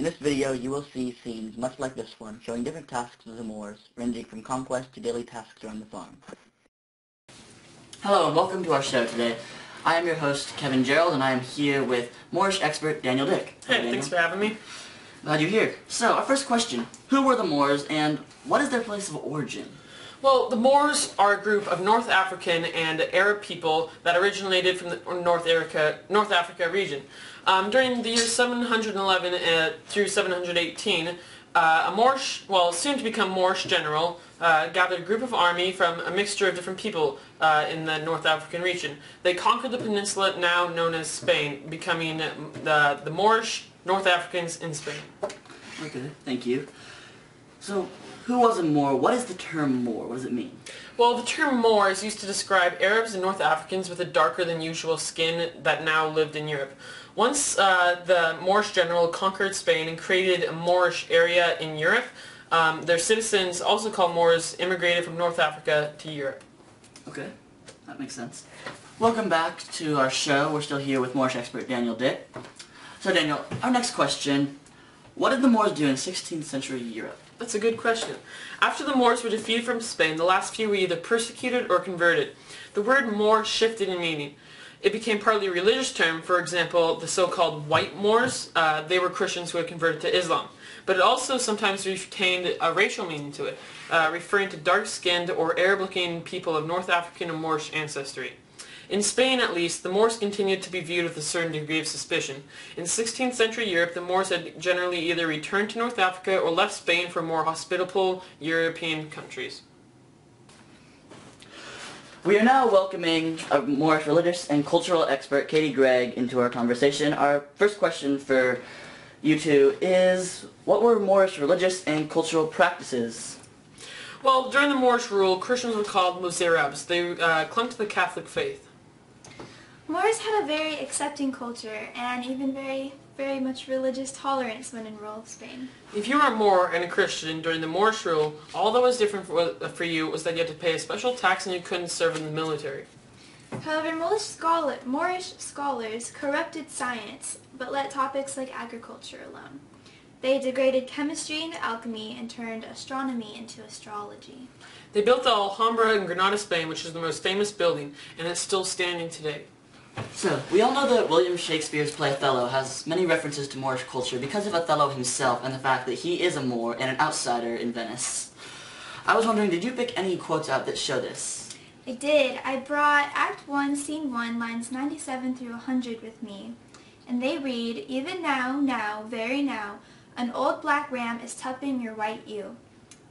In this video, you will see scenes much like this one, showing different tasks of the Moors, ranging from conquest to daily tasks around the farm. Hello and welcome to our show today. I am your host, Kevin Gerald, and I am here with Moorish expert Daniel Dick. Hey, thanks for having me. Glad you're here. So, our first question, who were the Moors and what is their place of origin? Well, the Moors are a group of North African and Arab people that originated from the North Africa region. During the years 711 through 718, a Moorish, soon to become Moorish general, gathered a group of army from a mixture of different people in the North African region. They conquered the peninsula now known as Spain, becoming the Moorish North Africans in Spain. Okay, thank you. So, who was a Moor? What is the term Moor? What does it mean? Well, the term Moor is used to describe Arabs and North Africans with a darker than usual skin that now lived in Europe. Once the Moorish general conquered Spain and created a Moorish area in Europe, their citizens, also called Moors, immigrated from North Africa to Europe. Okay, that makes sense. Welcome back to our show. We're still here with Moorish expert Daniel Dick. So Daniel, our next question, what did the Moors do in 16th century Europe? That's a good question. After the Moors were defeated from Spain, the last few were either persecuted or converted. The word Moor shifted in meaning. It became partly a religious term. For example, the so-called white Moors, they were Christians who had converted to Islam. But it also sometimes retained a racial meaning to it, referring to dark-skinned or Arab-looking people of North African and Moorish ancestry. In Spain, at least, the Moors continued to be viewed with a certain degree of suspicion. In 16th century Europe, the Moors had generally either returned to North Africa or left Spain for more hospitable European countries. We are now welcoming a Moorish religious and cultural expert, Katie Gregg, into our conversation. Our first question for you two is, what were Moorish religious and cultural practices? Well, during the Moorish rule, Christians were called Muzarabs. They clung to the Catholic faith. Moors had a very accepting culture and even very much religious tolerance when in rule of Spain. If you were a Moor and a Christian during the Moorish rule, all that was different for you was that you had to pay a special tax and you couldn't serve in the military. However, Moorish scholars corrupted science, but let topics like agriculture alone. They degraded chemistry into alchemy and turned astronomy into astrology. They built the Alhambra in Granada, Spain, which is the most famous building, and it's still standing today. So, we all know that William Shakespeare's play Othello has many references to Moorish culture because of Othello himself and the fact that he is a Moor and an outsider in Venice. I was wondering, did you pick any quotes out that show this? I did. I brought Act 1, Scene 1, lines 97 through 100 with me. And they read, "Even now, very now, an old black ram is tupping your white ewe.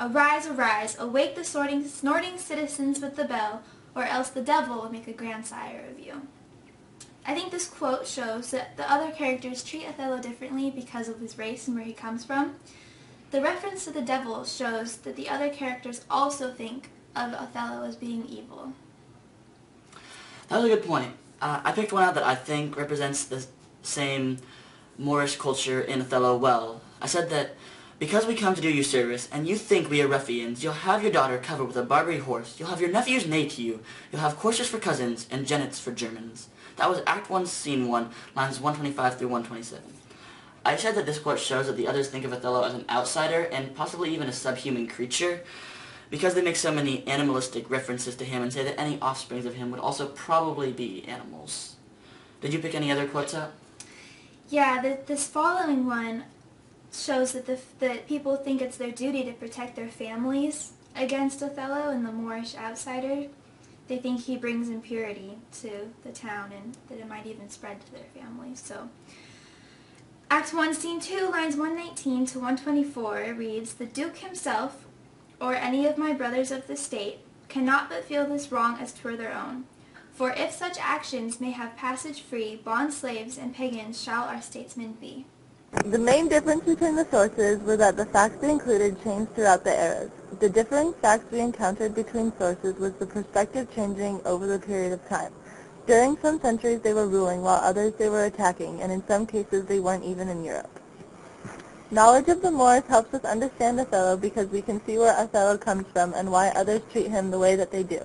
Arise, arise, awake the snorting citizens with the bell, or else the devil will make a grandsire of you." I think this quote shows that the other characters treat Othello differently because of his race and where he comes from. The reference to the devil shows that the other characters also think of Othello as being evil. That was a good point. I picked one out that I think represents the same Moorish culture in Othello well. I said that, because we come to do you service, and you think we are ruffians, you'll have your daughter covered with a Barbary horse, you'll have your nephews neigh to you, you'll have coursers for cousins, and jennets for Germans. That was Act 1, Scene 1, lines 125 through 127. I said that this quote shows that the others think of Othello as an outsider, and possibly even a subhuman creature, because they make so many animalistic references to him and say that any offsprings of him would also probably be animals. Did you pick any other quotes out? Yeah, this following one shows that people think it's their duty to protect their families against Othello and the Moorish outsider. They think he brings impurity to the town and that it might even spread to their families. So, Act 1, Scene 2, lines 119 to 124 reads, "The Duke himself, or any of my brothers of the state, cannot but feel this wrong as 'twere their own. For if such actions may have passage free, bond slaves and pagans shall our statesmen be." The main difference between the sources was that the facts they included changed throughout the eras. The differing facts we encountered between sources was the perspective changing over the period of time. During some centuries they were ruling, while others they were attacking, and in some cases they weren't even in Europe. Knowledge of the Moors helps us understand Othello because we can see where Othello comes from and why others treat him the way that they do.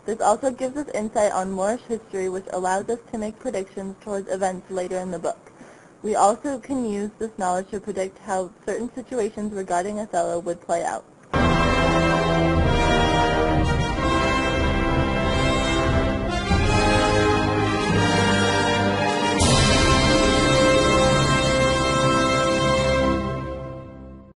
This also gives us insight on Moorish history, which allows us to make predictions towards events later in the book. We also can use this knowledge to predict how certain situations regarding Othello would play out.